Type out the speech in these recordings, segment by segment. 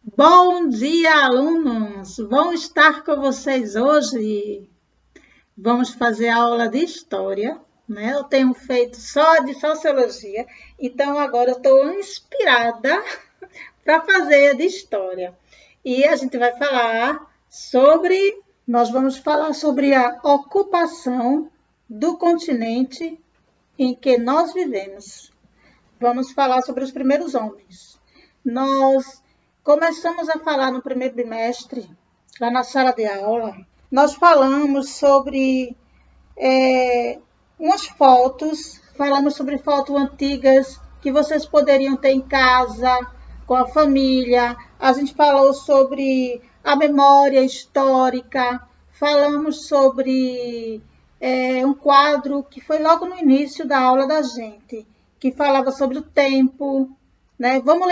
Bom dia, alunos! Vamos estar com vocês hoje. Vamos fazer a aula de história, né? Eu tenho feito só de sociologia, então agora eu estou inspirada para fazer a de história. E a gente vai falar sobre, nós vamos falar sobre a ocupação do continente em que nós vivemos. Vamos falar sobre os primeiros homens. Nós começamos a falar no primeiro bimestre, lá na sala de aula, nós falamos sobre umas fotos, falamos sobre fotos antigas que vocês poderiam ter em casa, com a família. A gente falou sobre a memória histórica, falamos sobre um quadro que foi logo no início da aula da gente, que falava sobre o tempo, né? Vamos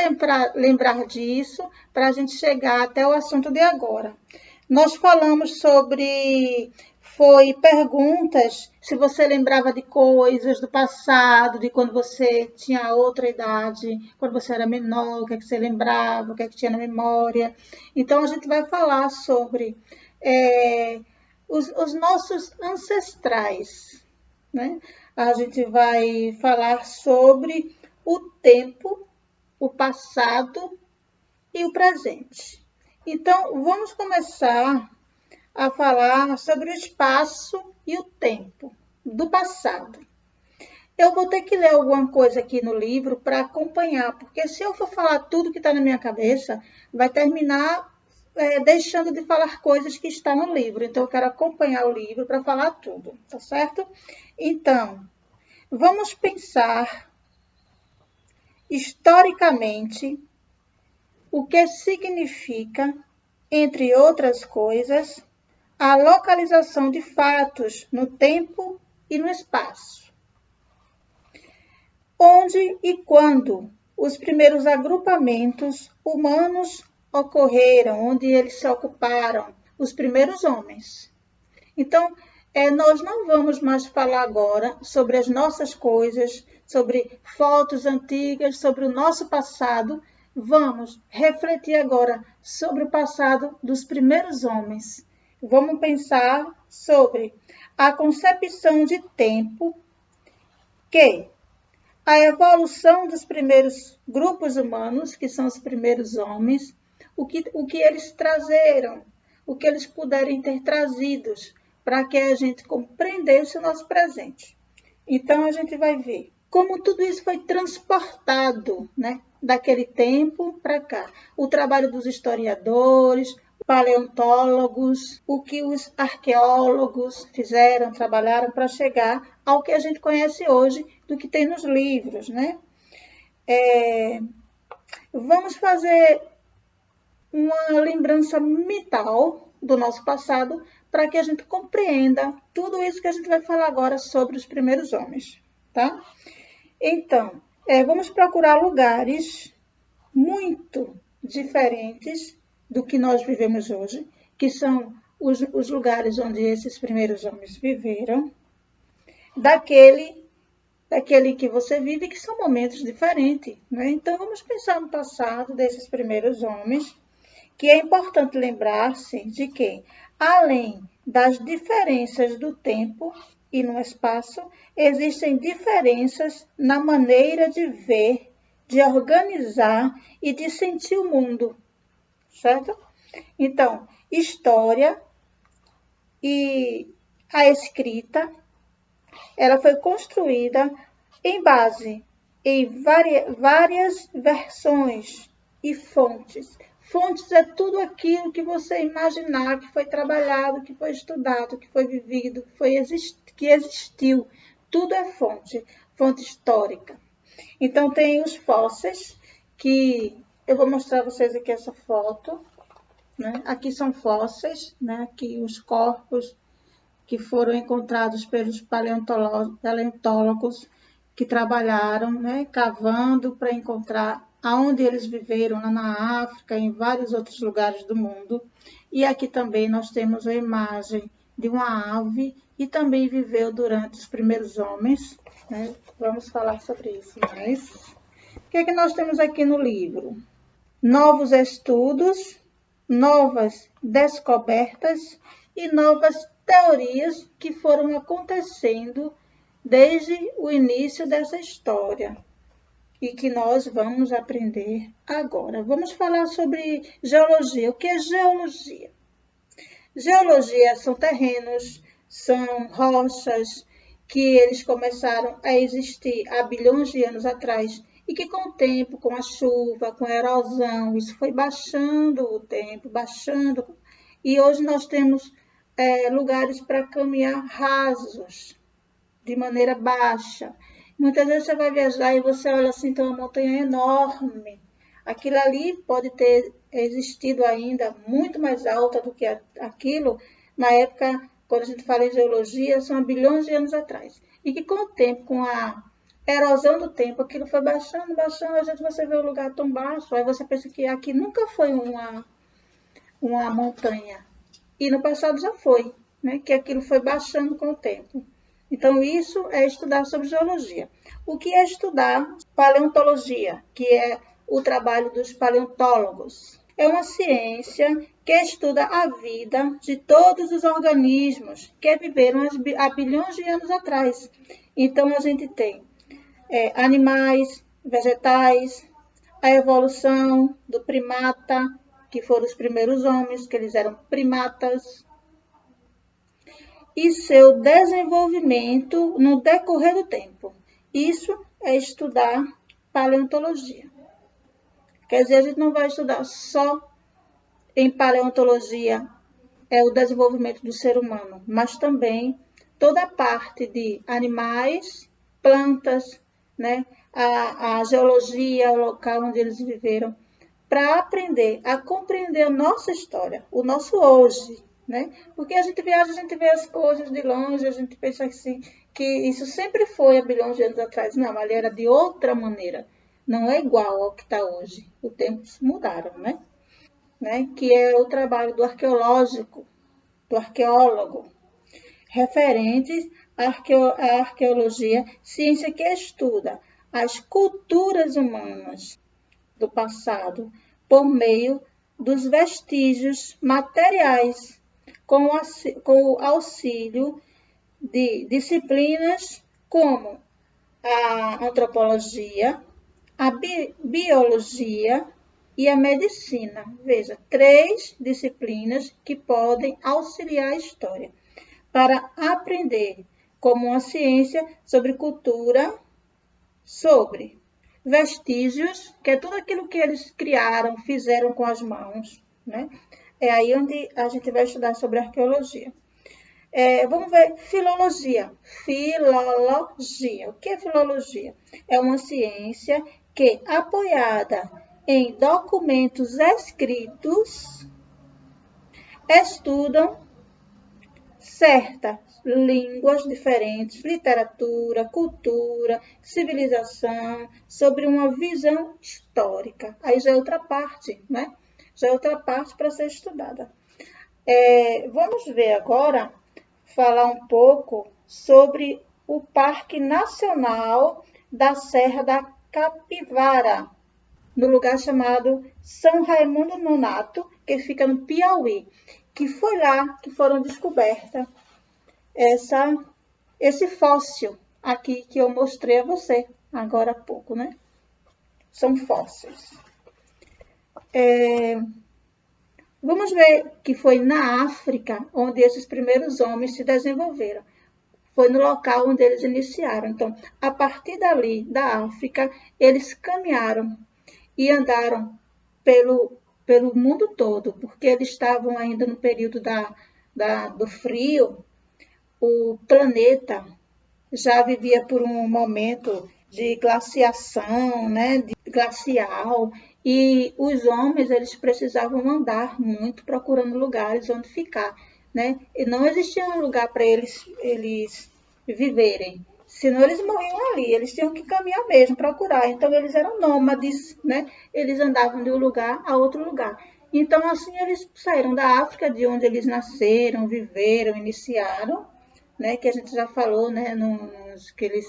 lembrar disso para a gente chegar até o assunto de agora. Nós falamos sobre perguntas se você lembrava de coisas do passado, de quando você tinha outra idade, quando você era menor, o que é que você lembrava, o que é que tinha na memória. Então, a gente vai falar sobre os nossos ancestrais, né? A gente vai falar sobre o tempo, o passado e o presente. Então, vamos começar a falar sobre o espaço e o tempo do passado. Eu vou ter que ler alguma coisa aqui no livro para acompanhar, porque se eu for falar tudo que está na minha cabeça, vai terminar deixando de falar coisas que estão no livro. Então, eu quero acompanhar o livro para falar tudo, tá certo? Então, vamos pensar historicamente o que significa, entre outras coisas, a localização de fatos no tempo e no espaço. Onde e quando os primeiros agrupamentos humanos ocorreram, onde eles se ocuparam, os primeiros homens. Então, nós não vamos mais falar agora sobre as nossas coisas, sobre fotos antigas, sobre o nosso passado. Vamos refletir agora sobre o passado dos primeiros homens. Vamos pensar sobre a concepção de tempo que a evolução dos primeiros grupos humanos, que são os primeiros homens, o que eles trazeram, o que eles puderem ter trazido para que a gente compreendesse o nosso presente. Então, a gente vai ver como tudo isso foi transportado, né, daquele tempo para cá. O trabalho dos historiadores, paleontólogos, o que os arqueólogos fizeram, trabalharam para chegar ao que a gente conhece hoje, do que tem nos livros, né? Vamos fazer uma lembrança mental do nosso passado para que a gente compreenda tudo isso que a gente vai falar agora sobre os primeiros homens, tá? Então, vamos procurar lugares muito diferentes do que nós vivemos hoje, que são os lugares onde esses primeiros homens viveram, daquele que você vive, que são momentos diferentes, né? Então, vamos pensar no passado desses primeiros homens, que é importante lembrar-se de que, além das diferenças do tempo e no espaço, existem diferenças na maneira de ver, de organizar e de sentir o mundo, certo? Então, história e a escrita, ela foi construída em base em várias versões e fontes. Fontes é tudo aquilo que você imaginar que foi trabalhado, que foi estudado, que foi vivido, que existiu. Tudo é fonte, fonte histórica. Então, tem os fósseis, que eu vou mostrar a vocês aqui essa foto. Né? Aqui são fósseis, né? Aqui os corpos que foram encontrados pelos paleontólogos que trabalharam, né, cavando para encontrar aonde eles viveram, lá na África, em vários outros lugares do mundo. E aqui também nós temos a imagem de uma ave que também viveu durante os primeiros homens. Né? Vamos falar sobre isso mais. O que é que nós temos aqui no livro? novos estudos, novas descobertas e novas teorias que foram acontecendo desde o início dessa história e que nós vamos aprender agora. Vamos falar sobre geologia. O que é geologia? Geologia são terrenos, são rochas que eles começaram a existir há bilhões de anos atrás e que com o tempo, com a chuva, com a erosão, isso foi baixando o tempo, baixando. E hoje nós temos lugares para caminhar rasos, de maneira baixa. Muitas vezes você vai viajar e você olha assim, tem uma montanha enorme. Aquilo ali pode ter existido ainda muito mais alta do que aquilo na época, quando a gente fala em geologia, são há bilhões de anos atrás. E que com o tempo, com a erosão do tempo, aquilo foi baixando, baixando, às vezes você vê o lugar tão baixo, aí você pensa que aqui nunca foi uma montanha. E no passado já foi, né? Que aquilo foi baixando com o tempo. Então, isso é estudar sobre geologia. O que é estudar paleontologia, que é o trabalho dos paleontólogos? É uma ciência que estuda a vida de todos os organismos que viveram há bilhões de anos atrás. Então, a gente tem animais, vegetais, a evolução do primata, que foram os primeiros homens, que eles eram primatas, e seu desenvolvimento no decorrer do tempo. Isso é estudar paleontologia. Quer dizer, a gente não vai estudar só em paleontologia o desenvolvimento do ser humano, mas também toda a parte de animais, plantas, né? a geologia, o local onde eles viveram, para aprender a compreender a nossa história, o nosso hoje, né? Porque a gente viaja, a gente vê as coisas de longe, a gente pensa assim, que isso sempre foi há bilhões de anos atrás. Não, ali era de outra maneira. Não é igual ao que está hoje. Os tempos mudaram, né? Que é o trabalho do arqueológico, do arqueólogo, referentes à arqueologia, ciência que estuda as culturas humanas do passado por meio dos vestígios materiais, com o auxílio de disciplinas como a antropologia, a biologia e a medicina. Veja, 3 disciplinas que podem auxiliar a história para aprender como uma ciência sobre cultura, sobre vestígios, que é tudo aquilo que eles criaram, fizeram com as mãos, né? É aí onde a gente vai estudar sobre arqueologia. Vamos ver filologia. Filologia. O que é filologia? É uma ciência que, apoiada em documentos escritos, estudam certas línguas diferentes, literatura, cultura, civilização, sobre uma visão histórica. Aí já é outra parte, né? Já é outra parte para ser estudada. Vamos ver agora, falar um pouco sobre o Parque Nacional da Serra da Capivara, no lugar chamado São Raimundo Nonato, que fica no Piauí, que foi lá que foram descobertas esse fóssil aqui que eu mostrei a você agora há pouco, né? São fósseis. Vamos ver que foi na África onde esses primeiros homens se desenvolveram. Foi no local onde eles iniciaram. Então, a partir dali, da África, eles caminharam e andaram pelo mundo todo, porque eles estavam ainda no período do frio. O planeta já vivia por um momento de glaciação, né, de glacial, e os homens eles precisavam andar muito procurando lugares onde ficar, né? E não existia um lugar para eles viverem, senão eles morriam ali, eles tinham que caminhar mesmo, procurar. Então eles eram nômades, né? Eles andavam de um lugar a outro lugar. Então assim eles saíram da África, de onde eles nasceram, viveram, iniciaram, né, que a gente já falou, né, que eles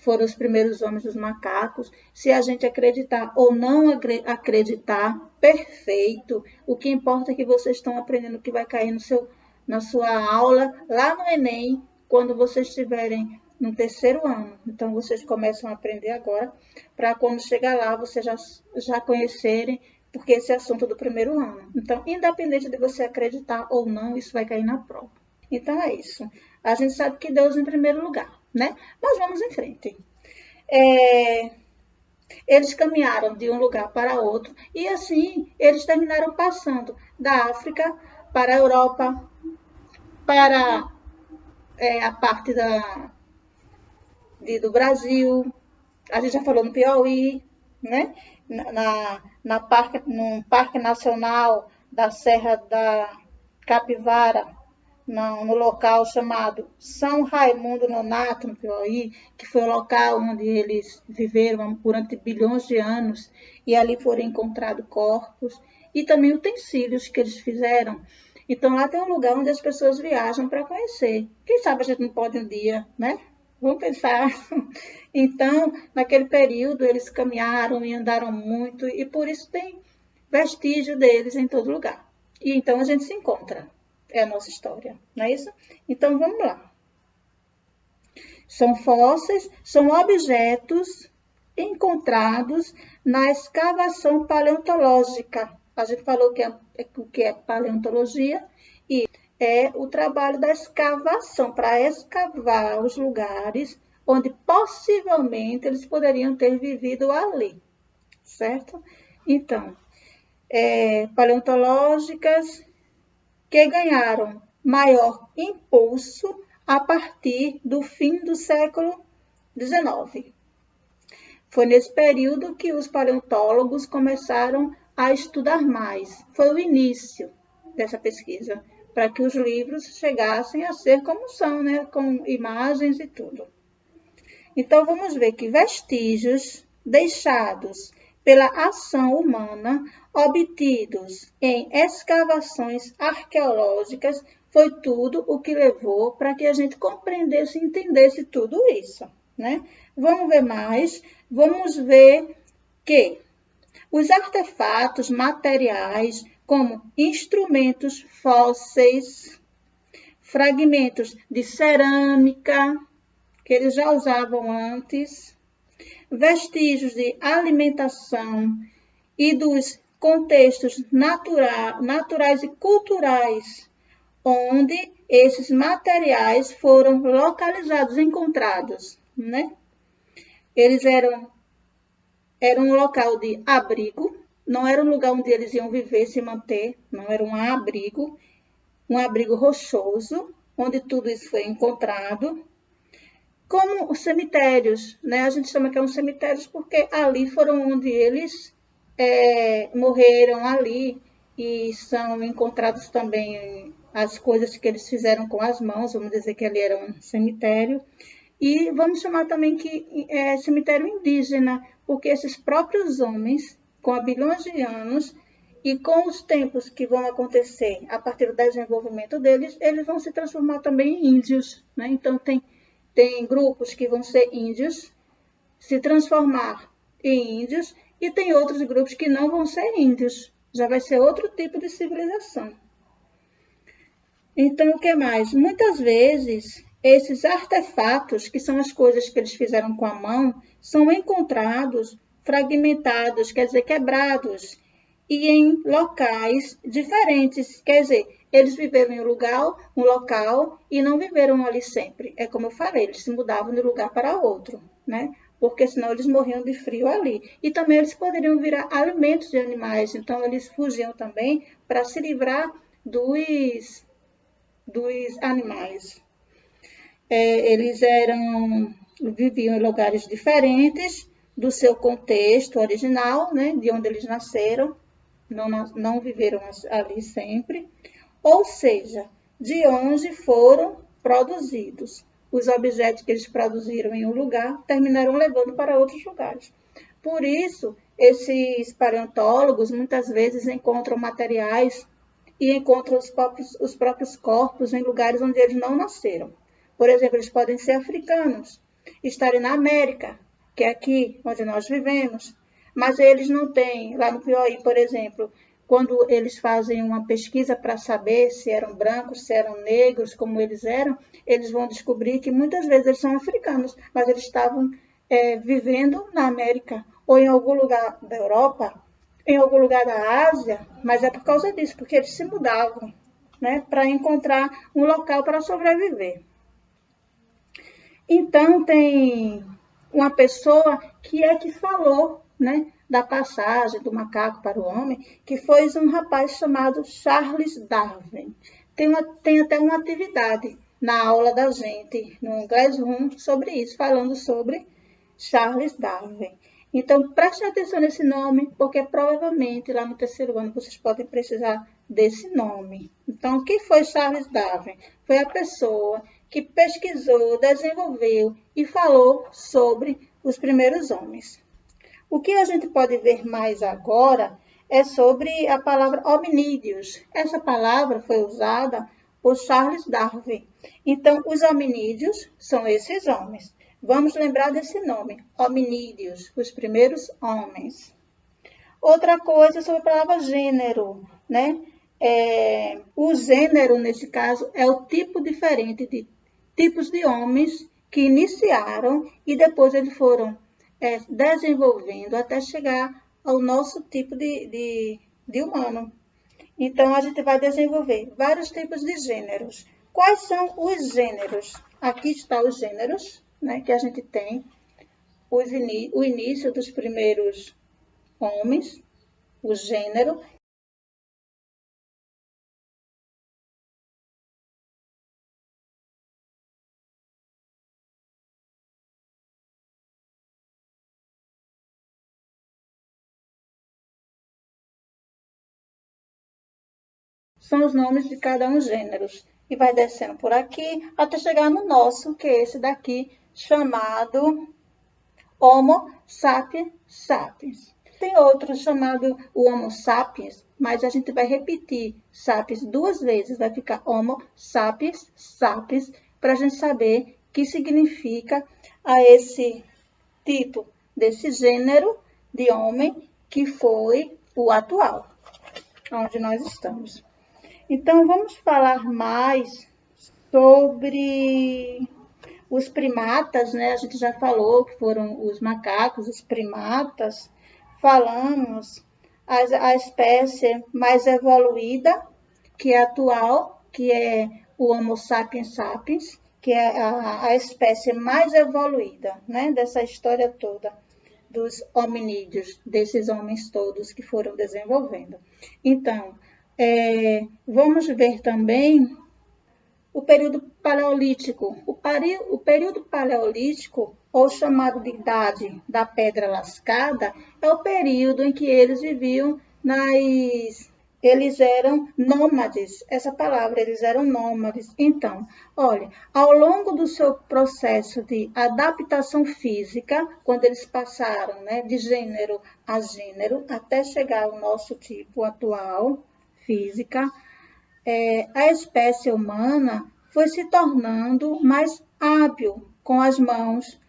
foram os primeiros homens dos macacos. Se a gente acreditar ou não acreditar, perfeito. O que importa é que vocês estão aprendendo o que vai cair na sua aula, lá no Enem, quando vocês estiverem no terceiro ano. Então, vocês começam a aprender agora, para quando chegar lá, vocês já conhecerem, porque esse é assunto do primeiro ano. Então, independente de você acreditar ou não, isso vai cair na prova. Então, é isso. A gente sabe que Deus em primeiro lugar, né? Mas vamos em frente. Eles caminharam de um lugar para outro e assim eles terminaram passando da África para a Europa, para a parte do Brasil. A gente já falou no Piauí, né? No Parque Nacional da Serra da Capivara, no local chamado São Raimundo Nonato, no Piauí, que foi o local onde eles viveram durante bilhões de anos, e ali foram encontrados corpos e também utensílios que eles fizeram. Então, lá tem um lugar onde as pessoas viajam para conhecer. Quem sabe a gente não pode um dia, né? Vamos pensar. Então, naquele período, eles caminharam e andaram muito, e por isso tem vestígio deles em todo lugar. E então a gente se encontra. É a nossa história, não é isso? Então, vamos lá. São fósseis, são objetos encontrados na escavação paleontológica. A gente falou o que é paleontologia e é o trabalho da escavação, para escavar os lugares onde possivelmente eles poderiam ter vivido ali, certo? Então, paleontológicas que ganharam maior impulso a partir do fim do século XIX. Foi nesse período que os paleontólogos começaram a estudar mais. Foi o início dessa pesquisa, para que os livros chegassem a ser como são, né? Com imagens e tudo. Então, vamos ver que vestígios deixados pela ação humana, obtidos em escavações arqueológicas, foi tudo o que levou para que a gente compreendesse e entendesse tudo isso, né? Vamos ver mais. Vamos ver que os artefatos materiais, como instrumentos fósseis, fragmentos de cerâmica, que eles já usavam antes, vestígios de alimentação e dos contextos naturais e culturais, onde esses materiais foram localizados, encontrados, né? Eles eram um local de abrigo, não era um lugar onde eles iam viver, se manter, não era um abrigo rochoso, onde tudo isso foi encontrado, como os cemitérios, né? A gente chama que são cemitérios porque ali foram onde eles morreram ali, e são encontrados também as coisas que eles fizeram com as mãos, vamos dizer que ali era um cemitério. E vamos chamar também que é cemitério indígena, porque esses próprios homens, com há bilhões de anos, e com os tempos que vão acontecer a partir do desenvolvimento deles, eles vão se transformar também em índios, né? Então, tem grupos que vão ser índios, se transformar em índios, e tem outros grupos que não vão ser índios, já vai ser outro tipo de civilização. Então, o que mais? Muitas vezes, esses artefatos, que são as coisas que eles fizeram com a mão, são encontrados fragmentados, quer dizer, quebrados, e em locais diferentes, quer dizer, eles viveram em um local e não viveram ali sempre. É como eu falei, eles se mudavam de um lugar para outro, né? Porque senão eles morriam de frio ali. E também eles poderiam virar alimentos de animais, então eles fugiam também para se livrar dos animais. Eles viviam em lugares diferentes do seu contexto original, né? De onde eles nasceram, não viveram ali sempre. Ou seja, de onde foram produzidos. Os objetos que eles produziram em um lugar terminaram levando para outros lugares. Por isso, esses paleontólogos muitas vezes encontram materiais e encontram os próprios corpos em lugares onde eles não nasceram. Por exemplo, eles podem ser africanos, estarem na América, que é aqui onde nós vivemos, mas eles não têm, lá no Piauí, por exemplo, quando eles fazem uma pesquisa para saber se eram brancos, se eram negros, como eles eram, eles vão descobrir que muitas vezes eles são africanos, mas eles estavam vivendo na América ou em algum lugar da Europa, em algum lugar da Ásia, mas é por causa disso, porque eles se mudavam, né, para encontrar um local para sobreviver. Então, tem uma pessoa que falou, né, da passagem do macaco para o homem, que foi um rapaz chamado Charles Darwin. Tem até uma atividade na aula da gente, no Classroom, sobre isso, falando sobre Charles Darwin. Então, prestem atenção nesse nome, porque provavelmente lá no terceiro ano vocês podem precisar desse nome. Então, quem foi Charles Darwin? Foi a pessoa que pesquisou, desenvolveu e falou sobre os primeiros homens. O que a gente pode ver mais agora é sobre a palavra hominídeos. Essa palavra foi usada por Charles Darwin. Então, os hominídeos são esses homens. Vamos lembrar desse nome, hominídeos, os primeiros homens. Outra coisa sobre a palavra gênero, né? O gênero, nesse caso, é o tipo diferente de tipos de homens que iniciaram e depois eles foram desenvolvendo até chegar ao nosso tipo de humano. Então, a gente vai desenvolver vários tipos de gêneros. Quais são os gêneros? Aqui estão os gêneros, né, que a gente tem. O início dos primeiros homens, o gênero. São os nomes de cada um gêneros. E vai descendo por aqui até chegar no nosso, que é esse daqui, chamado Homo sapiens sapiens. Tem outro chamado o Homo sapiens, mas a gente vai repetir sapiens duas vezes. Vai ficar Homo sapiens sapiens, para a gente saber o que significa a esse tipo desse gênero de homem que foi o atual, onde nós estamos. Então, vamos falar mais sobre os primatas, né? A gente já falou que foram os macacos, os primatas. Falamos a espécie mais evoluída, que é atual, que é o Homo sapiens sapiens, que é a espécie mais evoluída, né? Dessa história toda dos hominídeos, desses homens todos que foram desenvolvendo. Então, vamos ver também o período paleolítico. O período paleolítico, ou chamado de idade da pedra lascada, é o período em que eles viviam eles eram nômades, essa palavra, eles eram nômades. Então, olha, ao longo do seu processo de adaptação física, quando eles passaram, né, de gênero a gênero, até chegar ao nosso tipo atual, física, a espécie humana foi se tornando mais hábil com as mãos,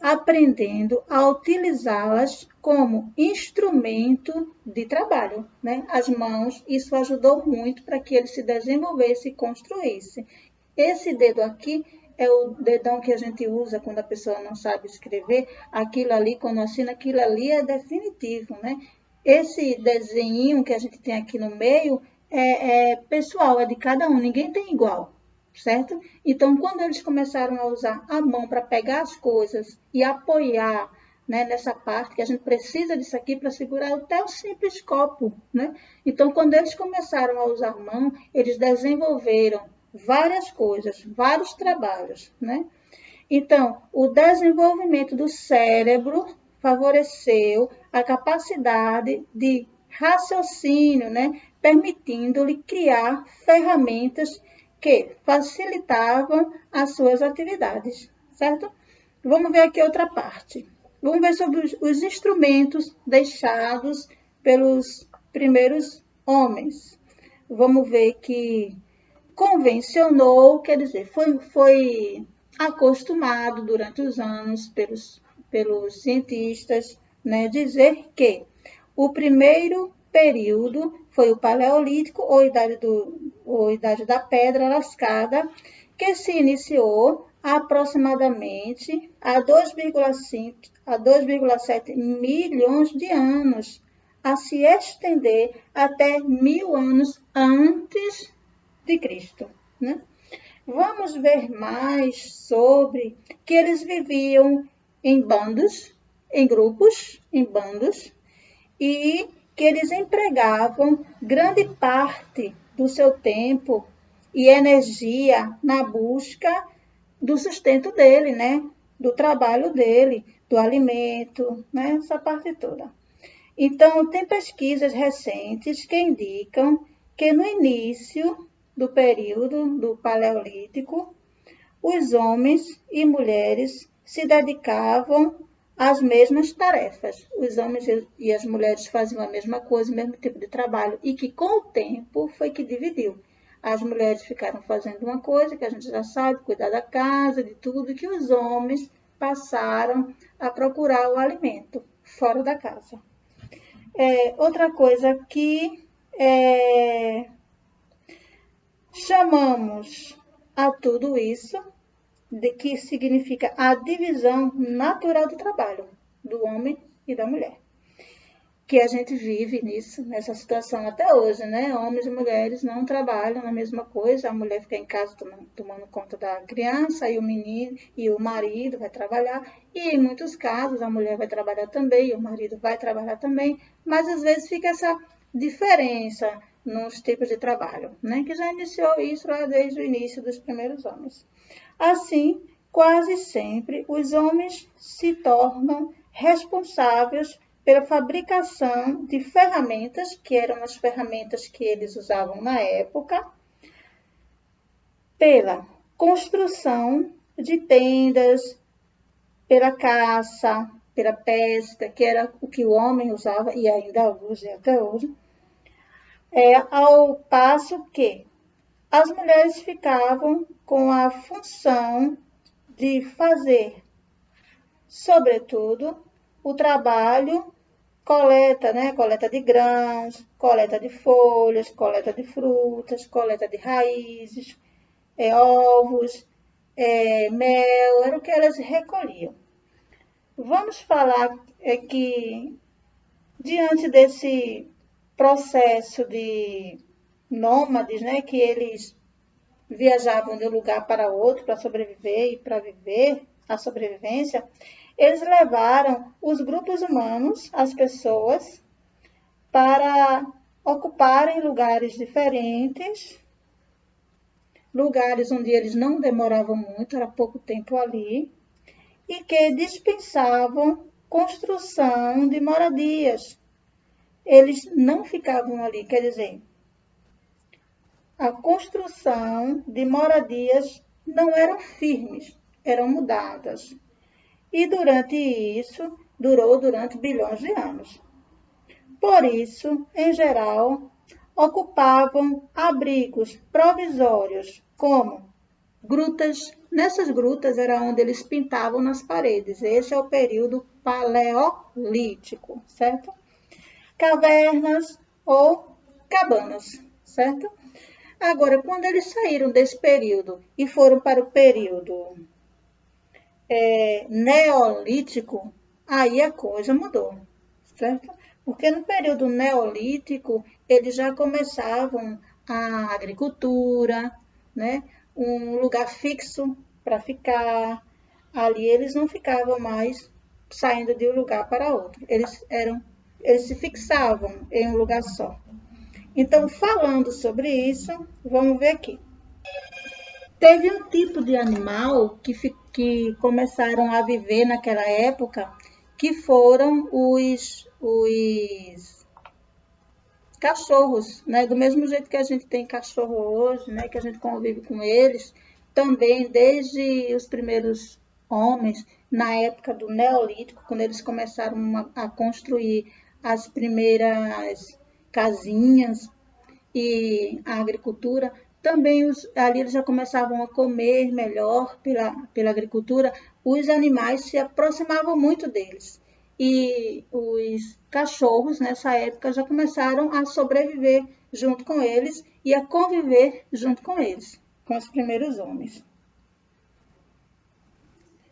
aprendendo a utilizá-las como instrumento de trabalho, né? As mãos, isso ajudou muito para que ele se desenvolvesse e construísse. Esse dedo aqui é o dedão que a gente usa quando a pessoa não sabe escrever. Aquilo ali, quando assina, aquilo ali é definitivo, né? Esse desenho que a gente tem aqui no meio é pessoal, é de cada um, ninguém tem igual, certo? Então, quando eles começaram a usar a mão para pegar as coisas e apoiar, né, nessa parte, que a gente precisa disso aqui para segurar até o simples copo, né? Então, quando eles começaram a usar a mão, eles desenvolveram várias coisas, vários trabalhos, né? Então, o desenvolvimento do cérebro favoreceu a capacidade de raciocínio, né? Permitindo-lhe criar ferramentas que facilitavam as suas atividades, certo? Vamos ver aqui outra parte. Vamos ver sobre os instrumentos deixados pelos primeiros homens. Vamos ver que convencionou, quer dizer, foi acostumado durante os anos pelos cientistas, né, dizer que o primeiro período foi o Paleolítico ou Idade da Pedra Lascada, que se iniciou aproximadamente há 2,5 a 2,7 milhões de anos, a se estender até 1000 anos antes de Cristo, né? Vamos ver mais sobre que eles viviam em bandos, em grupos, em bandos, e que eles empregavam grande parte do seu tempo e energia na busca do sustento dele, né? Do trabalho dele, do alimento, né? Essa parte toda. Então, tem pesquisas recentes que indicam que no início do período do Paleolítico, os homens e mulheres se dedicavam às mesmas tarefas. Os homens e as mulheres faziam a mesma coisa, o mesmo tipo de trabalho, e que com o tempo foi que dividiu. As mulheres ficaram fazendo uma coisa que a gente já sabe, cuidar da casa, de tudo, e que os homens passaram a procurar o alimento fora da casa. Outra coisa que chamamos a tudo isso de que significa a divisão natural do trabalho do homem e da mulher. Que a gente vive nessa situação até hoje, né? Homens e mulheres não trabalham na mesma coisa, a mulher fica em casa tomando conta da criança, e o menino e o marido vai trabalhar, e em muitos casos a mulher vai trabalhar também, e o marido vai trabalhar também, mas às vezes fica essa diferença nos tipos de trabalho, né? Que já iniciou isso lá desde o início dos primeiros homens. Assim, quase sempre os homens se tornam responsáveis pela fabricação de ferramentas, que eram as ferramentas que eles usavam na época, pela construção de tendas, pela caça, pela pesca, que era o que o homem usava e ainda usa até hoje, ao passo que as mulheres ficavam com a função de fazer, sobretudo, o trabalho coleta de grãos, coleta de folhas, coleta de frutas, coleta de raízes, ovos, mel, era o que elas recolhiam. Vamos falar que, diante desse processo de nômades, né, que eles viajavam de um lugar para outro para sobreviver e para viver a sobrevivência, eles levaram os grupos humanos, as pessoas, para ocuparem lugares diferentes, lugares onde eles não demoravam muito, era pouco tempo ali, e que dispensavam construção de moradias. Eles não ficavam ali, quer dizer, a construção de moradias não eram firmes, eram mudadas. E durou durante bilhões de anos. Por isso, em geral, ocupavam abrigos provisórios, como grutas. Nessas grutas era onde eles pintavam nas paredes. Esse é o período paleolítico, certo? Cavernas ou cabanas, certo? Agora, quando eles saíram desse período e foram para o período neolítico, aí a coisa mudou, certo? Porque no período neolítico, eles já começavam a agricultura, né? Um lugar fixo para ficar. Ali eles não ficavam mais saindo de um lugar para outro. Eles se fixavam em um lugar só. Então, falando sobre isso, vamos ver aqui. Teve um tipo de animal que começaram a viver naquela época, que foram os cachorros, né? Do mesmo jeito que a gente tem cachorro hoje, né? Que a gente convive com eles, também desde os primeiros homens, na época do Neolítico, quando eles começaram a construir as primeiras casinhas e a agricultura, Também ali eles já começavam a comer melhor pela agricultura, os animais se aproximavam muito deles. E os cachorros, nessa época, já começaram a sobreviver junto com eles e a conviver junto com eles, com os primeiros homens.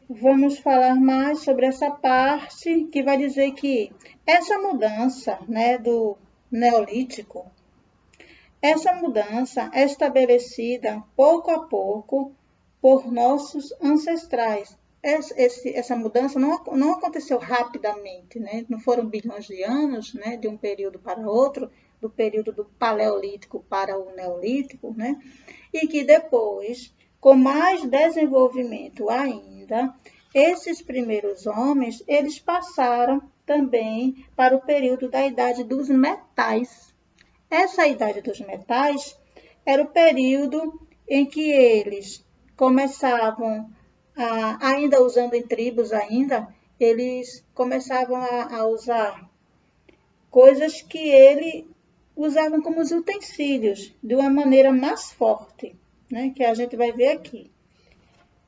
Vamos falar mais sobre essa parte que vai dizer que essa mudança, né, do Neolítico, essa mudança é estabelecida pouco a pouco por nossos ancestrais. Essa mudança não aconteceu rapidamente, né? Não foram bilhões de anos, né, de um período para outro, do período do Paleolítico para o Neolítico, né? E que depois, com mais desenvolvimento ainda, esses primeiros homens, eles passaram também para o período da Idade dos Metais. Essa Idade dos Metais era o período em que eles começavam, ainda usando em tribos ainda, eles começavam a usar coisas que ele usavam como os utensílios, de uma maneira mais forte, né, que a gente vai ver aqui.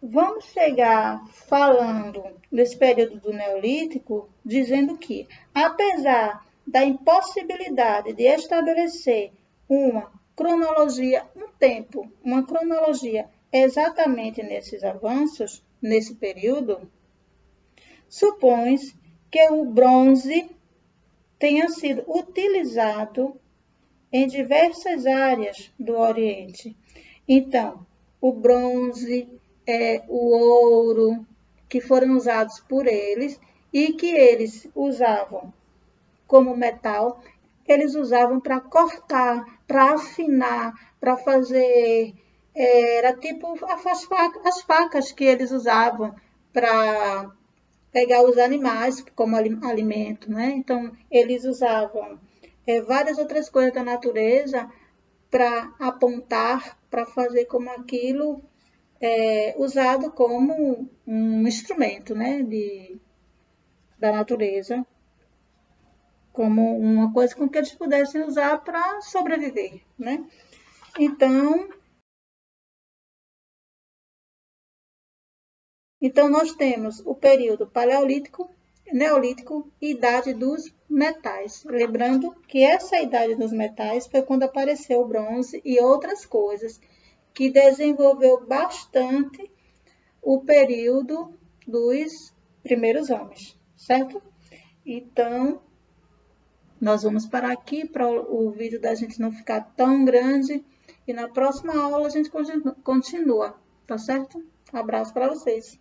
Vamos chegar falando nesse período do Neolítico, dizendo que, apesar da impossibilidade de estabelecer uma cronologia, uma cronologia exatamente nesses avanços, nesse período, supõe-se que o bronze tenha sido utilizado em diversas áreas do Oriente. Então, o bronze, o ouro, que foram usados por eles e que eles usavam como metal, eles usavam para cortar, para afinar, para fazer, era tipo as facas que eles usavam para pegar os animais como alimento, né? Então, eles usavam várias outras coisas da natureza para apontar, para fazer como aquilo usado como um instrumento, né, da natureza, como uma coisa com que eles pudessem usar para sobreviver, né? Então, nós temos o período paleolítico, neolítico e idade dos metais. Lembrando que essa idade dos metais foi quando apareceu o bronze e outras coisas, que desenvolveu bastante o período dos primeiros homens, certo? Então, nós vamos parar aqui para o vídeo da gente não ficar tão grande e na próxima aula a gente continua, tá certo? Um abraço para vocês.